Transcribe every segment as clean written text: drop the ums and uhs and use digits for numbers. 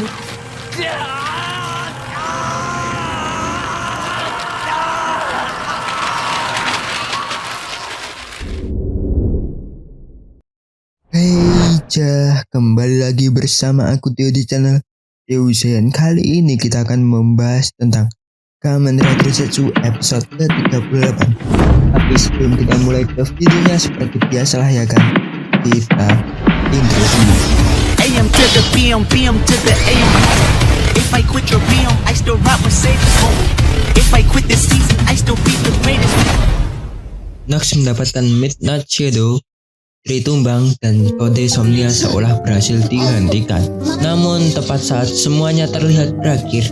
Hey kembali lagi bersama aku Theo di channel Theo Zen. Kali ini kita akan membahas tentang Kamen Rider Zetsu episode ke-38. Tapi sebelum kita mulai ke videonya, seperti biasalah ya kan, kita intro dulu. AM to the PM, PM to the AM. If I quit your PM, I still rock Mercedes. If I quit this season, I still be the greatest. Nox mendapatkan Midnight Shadow, Tri tumbang, dan kode Somnia seolah berhasil dihentikan. Namun tepat saat semuanya terlihat berakhir,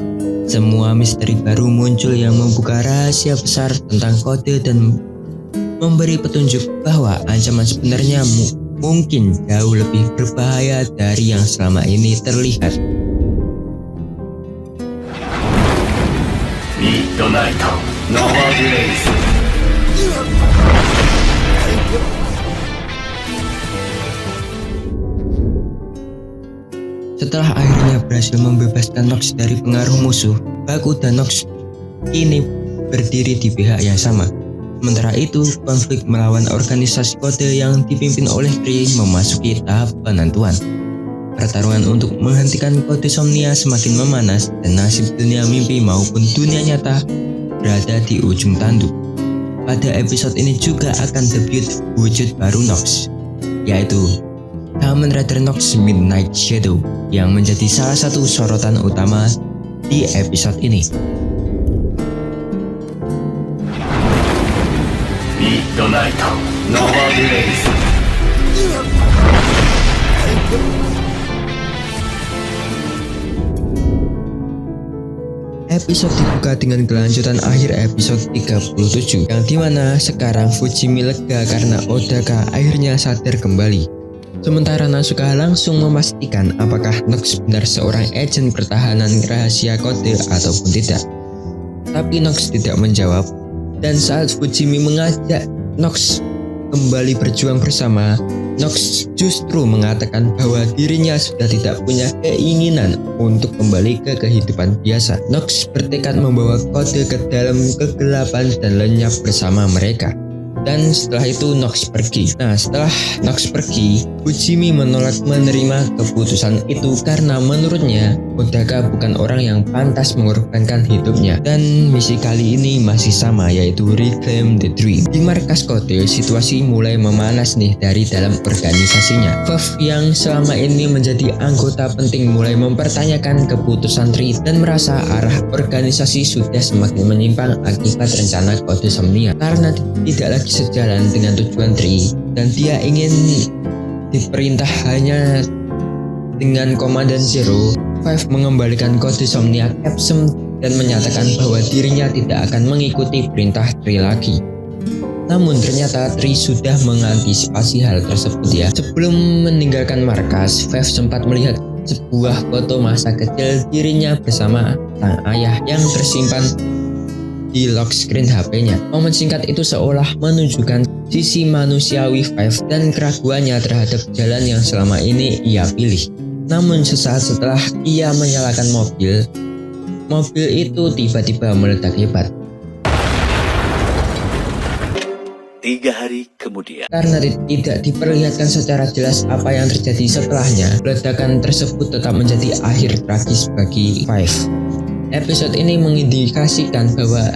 semua misteri baru muncul yang membuka rahasia besar tentang kode dan memberi petunjuk bahwa ancaman sebenarnya mungkin jauh lebih berbahaya dari yang selama ini terlihat. Midnight, Nova Blaze. Setelah akhirnya berhasil membebaskan Nox dari pengaruh musuh, Baku dan Nox kini berdiri di pihak yang sama. Sementara itu, konflik melawan organisasi kode yang dipimpin oleh Tri memasuki tahap penentuan. Pertarungan untuk menghentikan kode Somnia semakin memanas dan nasib dunia mimpi maupun dunia nyata berada di ujung tanduk. Pada episode ini juga akan debut wujud baru Nox, yaitu Kamen Rider Nox Midnight Shadow, yang menjadi salah satu sorotan utama di episode ini. Midnight, Nova Blaze. Episode dibuka dengan kelanjutan akhir episode 37, yang dimana sekarang Fujimi lega karena Odaka akhirnya sadar kembali. Sementara Nasuka langsung memastikan apakah Nox benar seorang agen pertahanan rahasia kode ataupun tidak. Tapi Nox tidak menjawab, dan saat Fujimi mengajak Nox kembali berjuang bersama, Nox justru mengatakan bahwa dirinya sudah tidak punya keinginan untuk kembali ke kehidupan biasa. Nox bertekad membawa kode ke dalam kegelapan dan lenyap bersama mereka. Dan setelah itu Nox pergi. Nah, setelah Nox pergi, Fujimi menolak menerima keputusan itu karena menurutnya Odaka bukan orang yang pantas mengorbankan hidupnya. Dan misi kali ini masih sama, yaitu Reclaim the Dream. Di markas kode, situasi mulai memanas nih dari dalam organisasinya. Vav yang selama ini menjadi anggota penting mulai mempertanyakan keputusan Tri dan merasa arah organisasi sudah semakin menyimpang akibat rencana kode Somnia. Karena tidak lagi sejalan dengan tujuan Tri dan dia ingin diperintah hanya dengan Komandan Zero, Five mengembalikan kode Somnia Capsum dan menyatakan bahwa dirinya tidak akan mengikuti perintah Tri lagi. Namun ternyata Tri sudah mengantisipasi hal tersebut ya. Sebelum meninggalkan markas, Five sempat melihat sebuah foto masa kecil dirinya bersama sang ayah yang tersimpan di lock screen HP-nya. Momen singkat itu seolah menunjukkan sisi manusiawi Five dan keraguannya terhadap jalan yang selama ini ia pilih. Namun sesaat setelah ia menyalakan mobil itu tiba-tiba meledak hebat. 3 hari kemudian. Karena tidak diperlihatkan secara jelas apa yang terjadi setelahnya, ledakan tersebut tetap menjadi akhir tragis bagi Five. Episode ini mengindikasikan bahwa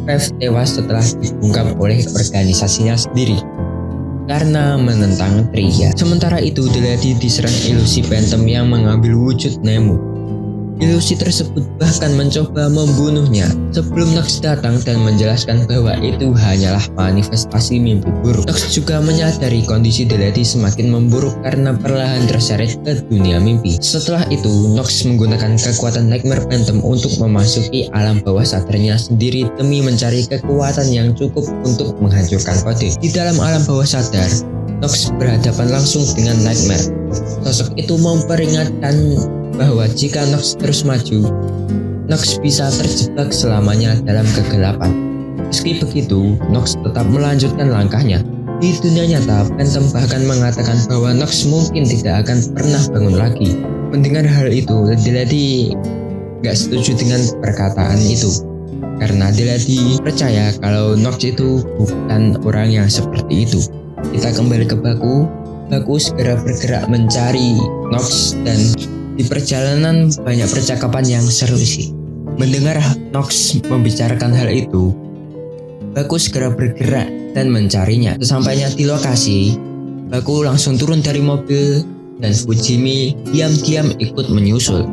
Five tewas setelah dibungkam oleh organisasinya sendiri karena menentang Tri. Sementara itu, Delady diserang ilusi Phantom yang mengambil wujud Nemu. Ilusi tersebut bahkan mencoba membunuhnya sebelum Nox datang dan menjelaskan bahwa itu hanyalah manifestasi mimpi buruk. Nox juga menyadari kondisi Delady semakin memburuk karena perlahan terseret ke dunia mimpi. Setelah itu, Nox menggunakan kekuatan Nightmare Phantom untuk memasuki alam bawah sadarnya sendiri demi mencari kekuatan yang cukup untuk menghancurkan kode. Di dalam alam bawah sadar, Nox berhadapan langsung dengan Nightmare. Sosok itu memperingatkan bahwa jika Nox terus maju, Nox bisa terjebak selamanya dalam kegelapan. Meski begitu, Nox tetap melanjutkan langkahnya. Di dunia nyata, Phantom bahkan mengatakan bahwa Nox mungkin tidak akan pernah bangun lagi. Mendengar hal itu, Lady gak setuju dengan perkataan itu. Karena Lady percaya kalau Nox itu bukan orang yang seperti itu. Kita kembali ke Baku. Baku segera bergerak mencari Nox dan di perjalanan banyak percakapan yang seru sih. Mendengar Nox membicarakan hal itu, Baku segera bergerak dan mencarinya. Sesampainya di lokasi, Baku langsung turun dari mobil dan Fujimi diam-diam ikut menyusul.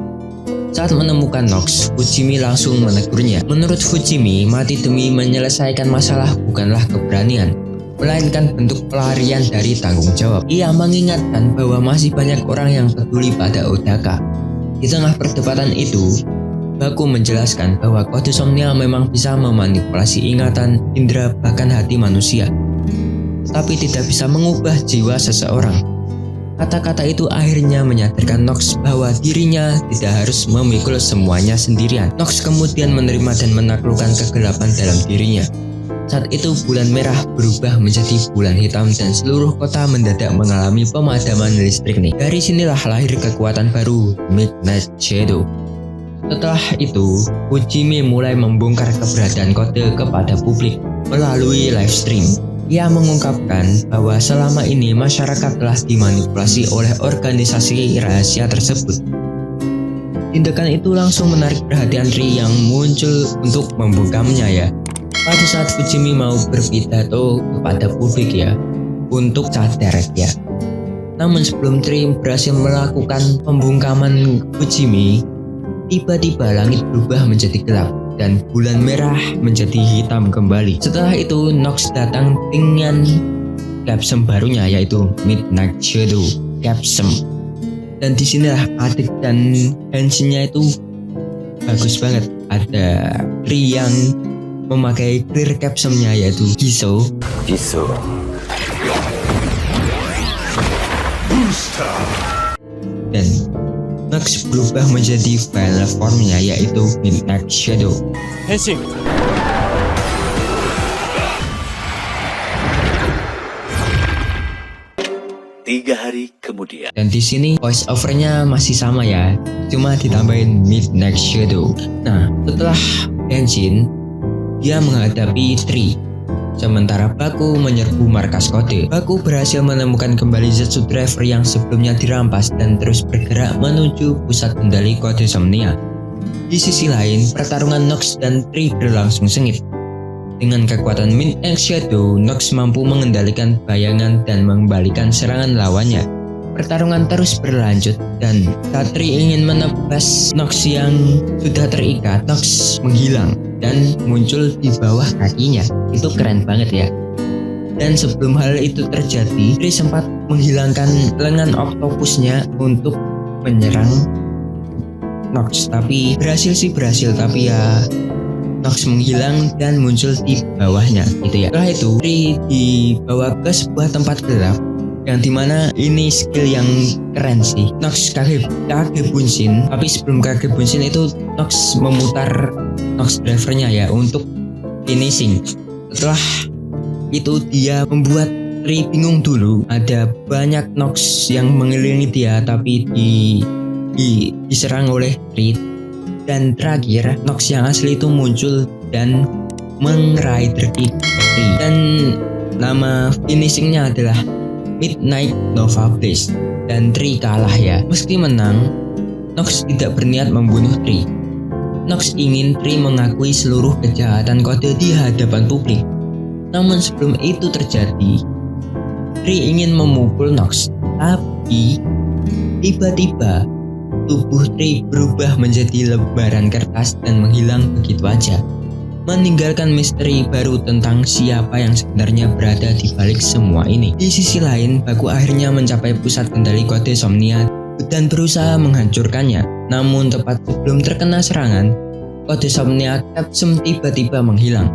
Saat menemukan Nox, Fujimi langsung menegurnya. Menurut Fujimi, mati demi menyelesaikan masalah bukanlah keberanian, melainkan bentuk pelarian dari tanggung jawab. Ia mengingatkan bahwa masih banyak orang yang peduli pada Odaka. Di tengah perdebatan itu, Baku menjelaskan bahwa kode Somnia memang bisa memanipulasi ingatan, indera, bahkan hati manusia, tapi tidak bisa mengubah jiwa seseorang. Kata-kata itu akhirnya menyadarkan Nox bahwa dirinya tidak harus memikul semuanya sendirian. Nox kemudian menerima dan menaklukkan kegelapan dalam dirinya. Saat itu bulan merah berubah menjadi bulan hitam dan seluruh kota mendadak mengalami pemadaman listrik nih. Dari sinilah lahir kekuatan baru, Midnight Shadow. Setelah itu, Fujimi mulai membongkar keberadaan kode kepada publik melalui live stream. Ia mengungkapkan bahwa selama ini masyarakat telah dimanipulasi oleh organisasi rahasia tersebut. Tindakan itu langsung menarik perhatian Ri yang muncul untuk membungkamnya ya. Pada saat Fujimi mau berpidato kepada publik ya, untuk sadar ya. Namun sebelum Tri berhasil melakukan pembungkaman Fujimi, tiba-tiba langit berubah menjadi gelap dan bulan merah menjadi hitam kembali. Setelah itu Nox datang dengan capsule barunya yaitu Midnight Shadow capsule. Dan disinilah adik dan hensinnya itu bagus banget. Ada Tri yang memakai clear capsule-nya yaitu Giso. Dan Nox berubah menjadi final formnya yaitu Midnight Shadow. Henshin. 3 hari kemudian. Dan di sini voice overnya masih sama ya, cuma ditambahin Midnight Shadow. Nah, setelah Henshin, dia menghadapi Tri. Sementara Baku menyerbu markas kode. Baku berhasil menemukan kembali Zetsu Driver yang sebelumnya dirampas dan terus bergerak menuju pusat kendali kode Somnia. Di sisi lain, pertarungan Nox dan Tri berlangsung sengit. Dengan kekuatan Midnight Shadow, Nox mampu mengendalikan bayangan dan mengembalikan serangan lawannya. Pertarungan terus berlanjut dan saat Tri ingin menebas Nox yang sudah terikat, Nox menghilang dan muncul di bawah kakinya. Itu keren banget ya. Dan sebelum hal itu terjadi, Tri sempat menghilangkan lengan oktopusnya untuk menyerang Nox. Tapi berhasil, tapi ya Nox menghilang dan muncul di bawahnya gitu ya. Setelah itu Tri dibawa ke sebuah tempat gelap yang dimana ini skill yang keren sih. Nox Kage Bunshin. Tapi sebelum Kage Bunshin itu Nox memutar Nox Drivernya ya untuk finishing. Setelah itu dia membuat Tri bingung dulu. Ada banyak Nox yang mengelilingi dia tapi diserang oleh Tri. Dan terakhir Nox yang asli itu muncul dan meng-rider kick Tri. Dan nama finishingnya adalah Midnight Nova Blaze. Dan Tri kalah ya. Meski menang, Nox tidak berniat membunuh Tri. Nox ingin Tri mengakui seluruh kejahatan kode di hadapan publik. Namun sebelum itu terjadi, Tri ingin memukul Nox. Tapi tiba-tiba tubuh Tri berubah menjadi lembaran kertas dan menghilang begitu aja, meninggalkan misteri baru tentang siapa yang sebenarnya berada di balik semua ini. Di sisi lain, Baku akhirnya mencapai pusat kendali kode Somnia dan berusaha menghancurkannya. Namun tepat sebelum terkena serangan, kode Somnia Capsum tiba-tiba menghilang.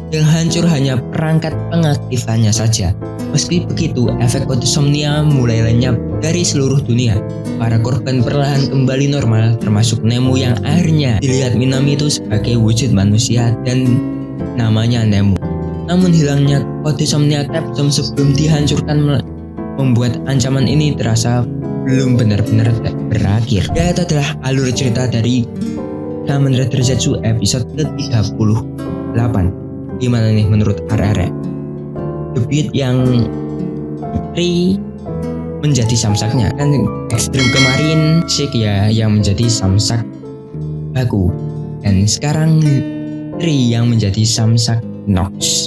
Yang hancur hanya perangkat pengaktifannya saja. Meski begitu, efek kode Somnia mulai lenyap dari seluruh dunia. Para korban perlahan kembali normal, termasuk Nemu yang akhirnya dilihat Minami itu sebagai wujud manusia dan namanya Nemu. Namun hilangnya kode Somnia Capsum sebelum dihancurkan membuat ancaman ini terasa belum benar-benar berakhir. Dan itu adalah alur cerita dari Kamen Rider Zetsu episode ke-38. Gimana nih menurut RR? Debut yang Ri menjadi samsaknya, kan ekstrim kemarin Shake ya yang menjadi samsak Baku, dan sekarang Ri yang menjadi samsak Nox.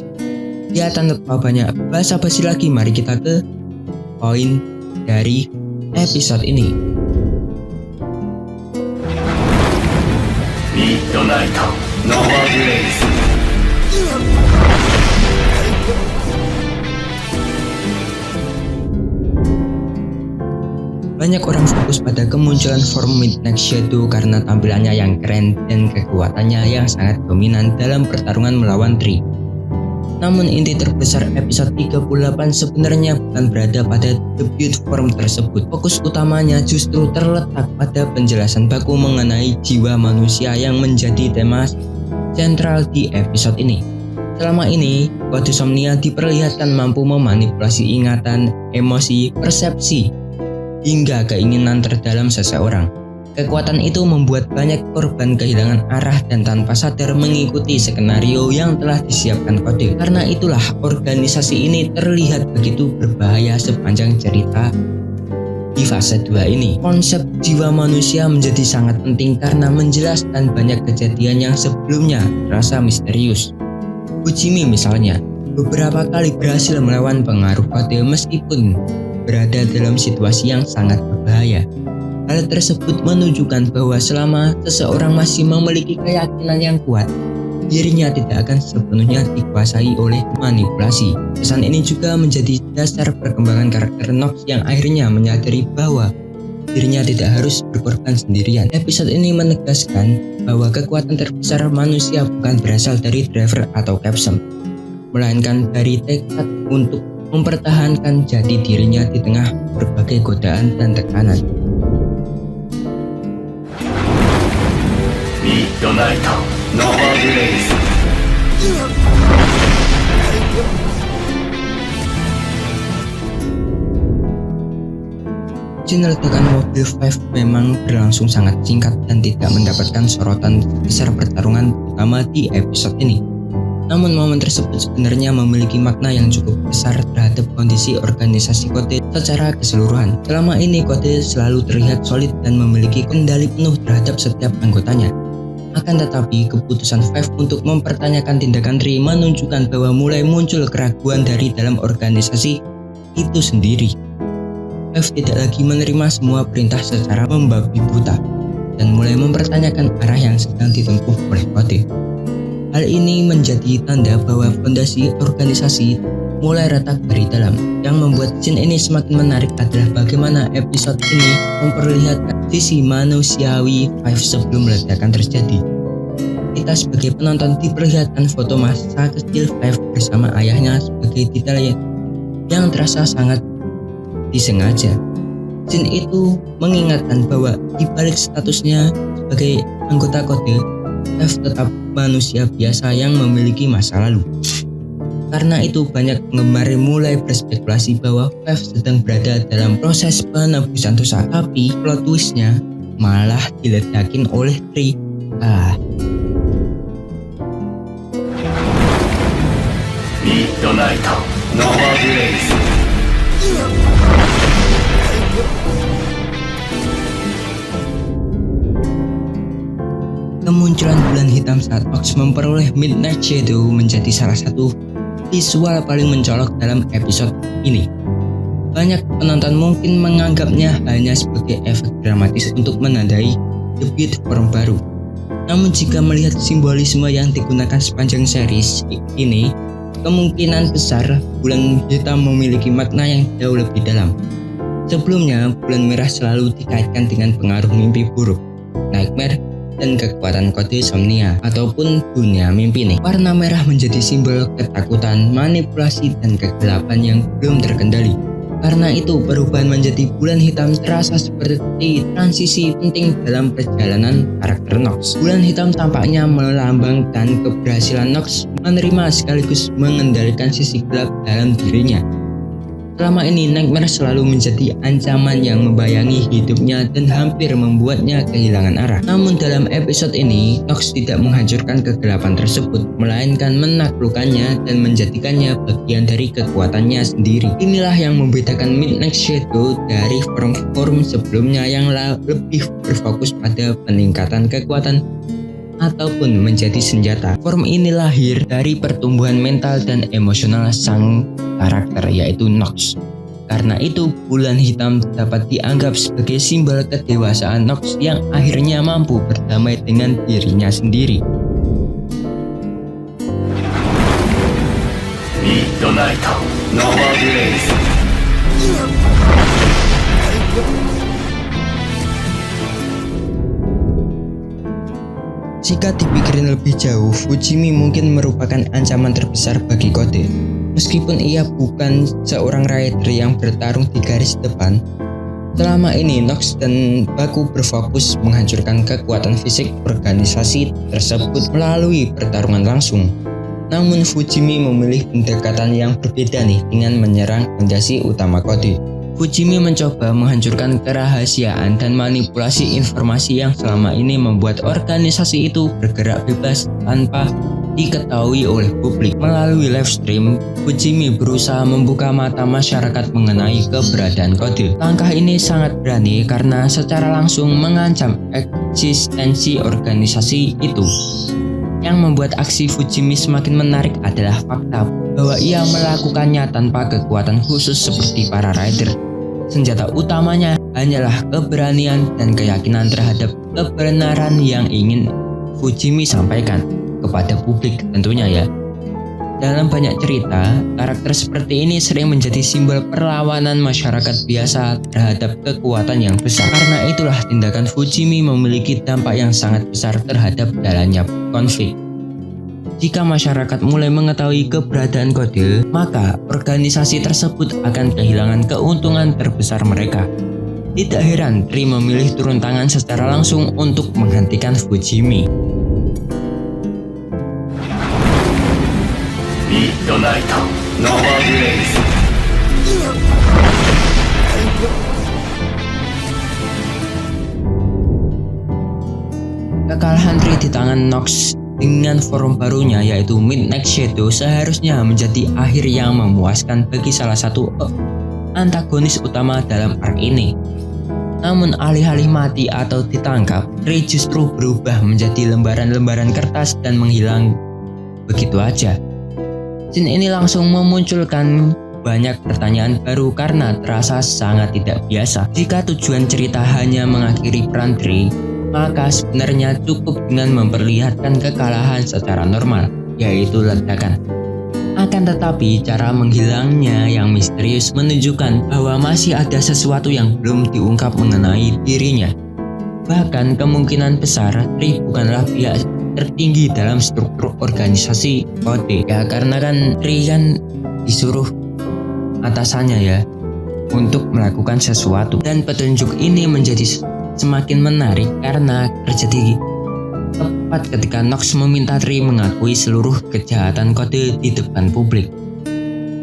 Ya, tanpa banyak basa-basi lagi, mari kita ke poin dari episode ini. Midnight Nova Blaze. Banyak orang fokus pada kemunculan form Midnight Shadow karena tampilannya yang keren dan kekuatannya yang sangat dominan dalam pertarungan melawan Tri. Namun inti terbesar episode 38 sebenarnya bukan berada pada debut form tersebut. Fokus utamanya justru terletak pada penjelasan baku mengenai jiwa manusia yang menjadi tema sentral di episode ini. Selama ini, kode Somnia diperlihatkan mampu memanipulasi ingatan, emosi, persepsi, hingga keinginan terdalam seseorang. Kekuatan itu membuat banyak korban kehilangan arah dan tanpa sadar mengikuti skenario yang telah disiapkan kode. Karena itulah organisasi ini terlihat begitu berbahaya sepanjang cerita di fase 2 ini. Konsep jiwa manusia menjadi sangat penting karena menjelaskan banyak kejadian yang sebelumnya terasa misterius. Fujimi misalnya, beberapa kali berhasil melawan pengaruh kode meskipun berada dalam situasi yang sangat berbahaya. Hal tersebut menunjukkan bahwa selama seseorang masih memiliki keyakinan yang kuat, dirinya tidak akan sepenuhnya dikuasai oleh manipulasi. Pesan ini juga menjadi dasar perkembangan karakter Nox yang akhirnya menyadari bahwa dirinya tidak harus berkorban sendirian. Episode ini menegaskan bahwa kekuatan terbesar manusia bukan berasal dari driver atau capsule, melainkan dari tekad untuk mempertahankan jati dirinya di tengah berbagai godaan dan tekanan. Midnight Nova Blaze. Scene ledakan mobil Five memang berlangsung sangat singkat dan tidak mendapatkan sorotan besar pertarungan utama di episode ini. Namun momen tersebut sebenarnya memiliki makna yang cukup besar terhadap kondisi organisasi kode secara keseluruhan. Selama ini kode selalu terlihat solid dan memiliki kendali penuh terhadap setiap anggotanya. Akan tetapi keputusan Five untuk mempertanyakan tindakan Ri menunjukkan bahwa mulai muncul keraguan dari dalam organisasi itu sendiri. Five tidak lagi menerima semua perintah secara membabi buta dan mulai mempertanyakan arah yang sedang ditempuh oleh kode. Hal ini menjadi tanda bahwa fondasi organisasi mulai retak dari dalam. Yang membuat scene ini semakin menarik adalah bagaimana episode ini memperlihatkan sisi manusiawi Five sebelum ledakan terjadi. Kita sebagai penonton diperlihatkan foto masa kecil Five bersama ayahnya sebagai detail yang terasa sangat disengaja. Scene itu mengingatkan bahwa di balik statusnya sebagai anggota kode, Five tetap manusia biasa yang memiliki masa lalu. Karena itu banyak penggemar mulai berspekulasi bahwa Five sedang berada dalam proses penebusan dosa. Tapi plot twistnya malah diledakin oleh Ri. Midnight Nova Blaze. Kemunculan bulan hitam saat Ox memperoleh Midnight Shadow menjadi salah satu visual paling mencolok dalam episode ini. Banyak penonton mungkin menganggapnya hanya sebagai efek dramatis untuk menandai debut form baru. Namun jika melihat simbolisme yang digunakan sepanjang series ini, kemungkinan besar bulan hitam memiliki makna yang jauh lebih dalam. Sebelumnya, bulan merah selalu dikaitkan dengan pengaruh mimpi buruk, nightmare, dan kekuatan kode Somnia ataupun dunia mimpi nih. Warna merah menjadi simbol ketakutan, manipulasi, dan kegelapan yang belum terkendali. Karena itu perubahan menjadi bulan hitam terasa seperti transisi penting dalam perjalanan karakter Nox. Bulan hitam tampaknya melambangkan keberhasilan Nox menerima sekaligus mengendalikan sisi gelap dalam dirinya. Selama ini Nightmare selalu menjadi ancaman yang membayangi hidupnya dan hampir membuatnya kehilangan arah. Namun dalam episode ini, Nox tidak menghancurkan kegelapan tersebut, melainkan menaklukkannya dan menjadikannya bagian dari kekuatannya sendiri. Inilah yang membedakan Midnight Shadow dari form sebelumnya yang lebih berfokus pada peningkatan kekuatan ataupun menjadi senjata. Form ini lahir dari pertumbuhan mental dan emosional sang karakter, yaitu Nox. Karena itu, bulan hitam dapat dianggap sebagai simbol kedewasaan Nox yang akhirnya mampu berdamai dengan dirinya sendiri. Midnight, Nova Blaze. Jika dipikirin lebih jauh, Fujimi mungkin merupakan ancaman terbesar bagi Kode. Meskipun ia bukan seorang rider yang bertarung di garis depan, selama ini Nox dan Baku berfokus menghancurkan kekuatan fisik organisasi tersebut melalui pertarungan langsung. Namun Fujimi memilih pendekatan yang berbeda nih dengan menyerang fondasi utama Kode. Fujimi mencoba menghancurkan kerahasiaan dan manipulasi informasi yang selama ini membuat organisasi itu bergerak bebas tanpa diketahui oleh publik. Melalui live stream, Fujimi berusaha membuka mata masyarakat mengenai keberadaan Kode. Langkah ini sangat berani karena secara langsung mengancam eksistensi organisasi itu. Yang membuat aksi Fujimi semakin menarik adalah fakta bahwa ia melakukannya tanpa kekuatan khusus seperti para rider. Senjata utamanya hanyalah keberanian dan keyakinan terhadap kebenaran yang ingin Fujimi sampaikan kepada publik tentunya ya. Dalam banyak cerita, karakter seperti ini sering menjadi simbol perlawanan masyarakat biasa terhadap kekuatan yang besar. Karena itulah tindakan Fujimi memiliki dampak yang sangat besar terhadap jalannya konflik. Jika masyarakat mulai mengetahui keberadaan Kode, maka organisasi tersebut akan kehilangan keuntungan terbesar mereka. Tidak heran Tri memilih turun tangan secara langsung untuk menghentikan Fujimi. Midnight, Nova Blaze. Kekalahan Tri di tangan Nox dengan form barunya yaitu Midnight Shadow seharusnya menjadi akhir yang memuaskan bagi salah satu antagonis utama dalam arc ini. Namun alih-alih mati atau ditangkap, Tri justru berubah menjadi lembaran-lembaran kertas dan menghilang begitu aja. Scene ini langsung memunculkan banyak pertanyaan baru karena terasa sangat tidak biasa. Jika tujuan cerita hanya mengakhiri peran Tri, maka sebenarnya cukup dengan memperlihatkan kekalahan secara normal, yaitu ledakan. Akan tetapi cara menghilangnya yang misterius menunjukkan bahwa masih ada sesuatu yang belum diungkap mengenai dirinya. Bahkan kemungkinan besar Tri bukanlah pihak tertinggi dalam struktur organisasi Kode ya, karena kan Tri kan disuruh atasannya ya untuk melakukan sesuatu. Dan petunjuk ini menjadi semakin menarik karena terjadi tepat ketika Nox meminta Tri mengakui seluruh kejahatan Kode di depan publik.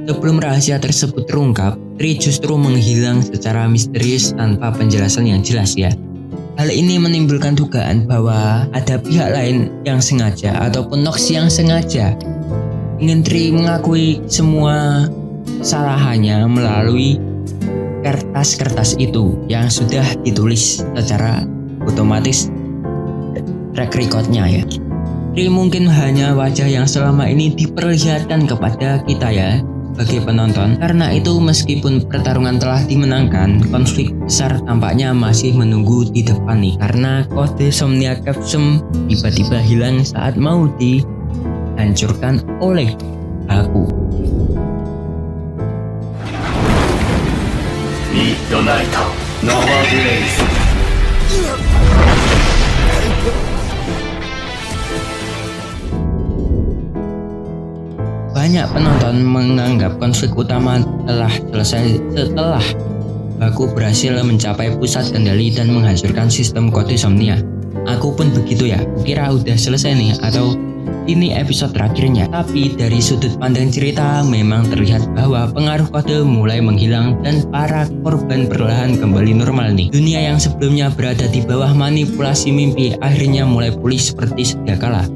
Sebelum rahasia tersebut terungkap, Tri justru menghilang secara misterius tanpa penjelasan yang jelas ya. Hal ini menimbulkan dugaan bahwa ada pihak lain yang sengaja ataupun Nox yang sengaja ingin Tri mengakui semua kesalahannya melalui kertas-kertas itu yang sudah ditulis secara otomatis track recordnya ya. Tri mungkin hanya wajah yang selama ini diperlihatkan kepada kita ya sebagai penonton. Karena itu meskipun pertarungan telah dimenangkan, konflik besar tampaknya masih menunggu di depan nih. Karena Kode Somnia Capsum tiba-tiba hilang saat mau dihancurkan oleh Baku. Midnight, Nova Blaze. Banyak penonton menganggap konflik utama telah selesai setelah Baku berhasil mencapai pusat kendali dan menghancurkan sistem Kode Somnia. Aku pun begitu ya, kira udah selesai nih atau ini episode terakhirnya. Tapi dari sudut pandang cerita memang terlihat bahwa pengaruh kode mulai menghilang dan para korban perlahan kembali normal nih. Dunia yang sebelumnya berada di bawah manipulasi mimpi akhirnya mulai pulih seperti sedia kala.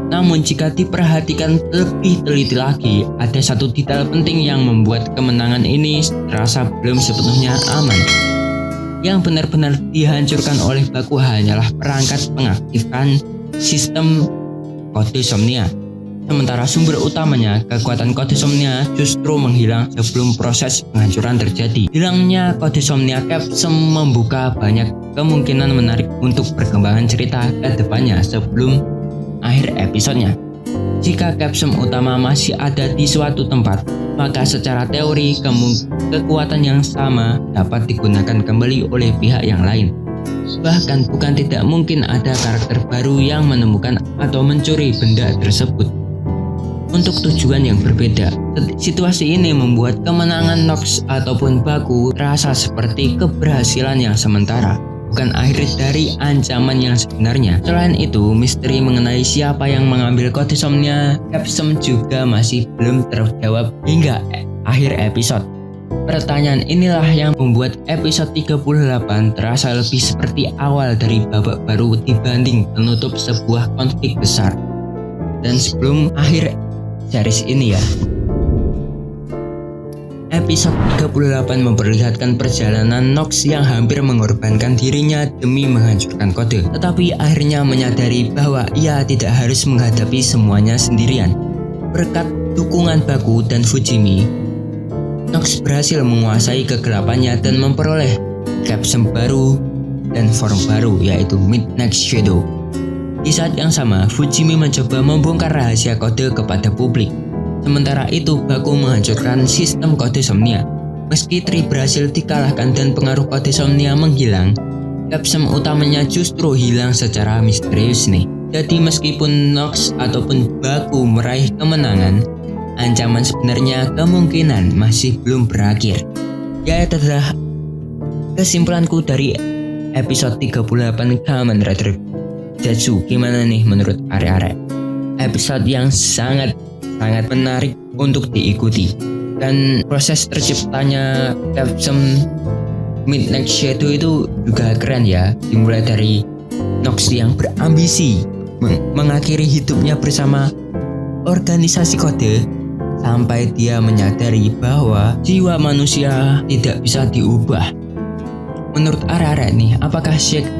Namun jika diperhatikan lebih teliti lagi, ada satu detail penting yang membuat kemenangan ini terasa belum sepenuhnya aman. Yang benar-benar dihancurkan oleh Baku hanyalah perangkat pengaktifkan sistem kode Somnia. Sementara sumber utamanya, kekuatan kode Somnia justru menghilang sebelum proses penghancuran terjadi. Hilangnya kode Somnia Capsem membuka banyak kemungkinan menarik untuk perkembangan cerita ke depannya sebelum akhir episodenya. Jika Capsem utama masih ada di suatu tempat, maka secara teori kekuatan yang sama dapat digunakan kembali oleh pihak yang lain. Bahkan bukan tidak mungkin ada karakter baru yang menemukan atau mencuri benda tersebut untuk tujuan yang berbeda. Situasi ini membuat kemenangan Nox ataupun Baku terasa seperti keberhasilan yang sementara, bukan akhir dari ancaman yang sebenarnya. Selain itu, misteri mengenai siapa yang mengambil kode Somnia Capsem juga masih belum terjawab hingga akhir episode. Pertanyaan inilah yang membuat episode 38 terasa lebih seperti awal dari babak baru dibanding penutup sebuah konflik besar. Dan sebelum akhir series ini ya, episode 38 memperlihatkan perjalanan Nox yang hampir mengorbankan dirinya demi menghancurkan kode, tetapi akhirnya menyadari bahwa ia tidak harus menghadapi semuanya sendirian. Berkat dukungan Baku dan Fujimi, Nox berhasil menguasai kegelapannya dan memperoleh Capsem baru dan form baru, yaitu Midnight Shadow. Di saat yang sama, Fujimi mencoba membongkar rahasia kode kepada publik. Sementara itu, Baku menghancurkan sistem kode Somnia. Meski Tri berhasil dikalahkan dan pengaruh kode Somnia menghilang, Capsem utamanya justru hilang secara misterius nih. Jadi meskipun Nox ataupun Baku meraih kemenangan, ancaman sebenarnya kemungkinan masih belum berakhir. Ya, itu adalah kesimpulanku dari episode 38 Kamen Rider Zetsu. Gimana nih menurut arek-arek? Episode yang sangat menarik untuk diikuti. Dan proses terciptanya Capsem Midnight Shadow itu juga keren ya. Dimulai dari Nox yang berambisi mengakhiri hidupnya bersama organisasi kode, sampai dia menyadari bahwa jiwa manusia tidak bisa diubah. Menurut arek-arek nih, apakah Shake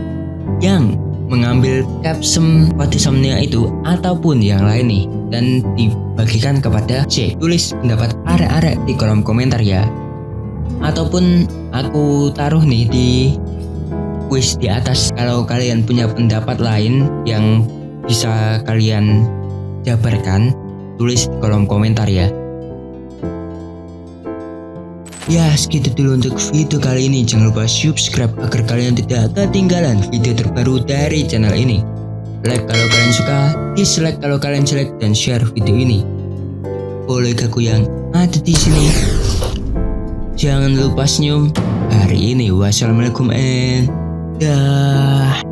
yang mengambil Capsem kode Somnia itu ataupun yang lain nih, dan dibagikan kepada Shake? Tulis pendapat arek-arek di kolom komentar ya. Ataupun aku taruh nih di quiz di atas, kalau kalian punya pendapat lain yang bisa kalian jabarkan, tulis di kolom komentar ya. Ya, segitu dulu untuk video kali ini. Jangan lupa subscribe agar kalian tidak ketinggalan video terbaru dari channel ini. Like kalau kalian suka, dislike kalau kalian jelek, dan share video ini. Follow aku yang ada di sini. Jangan lupa senyum hari ini. Wassalamualaikum and dah.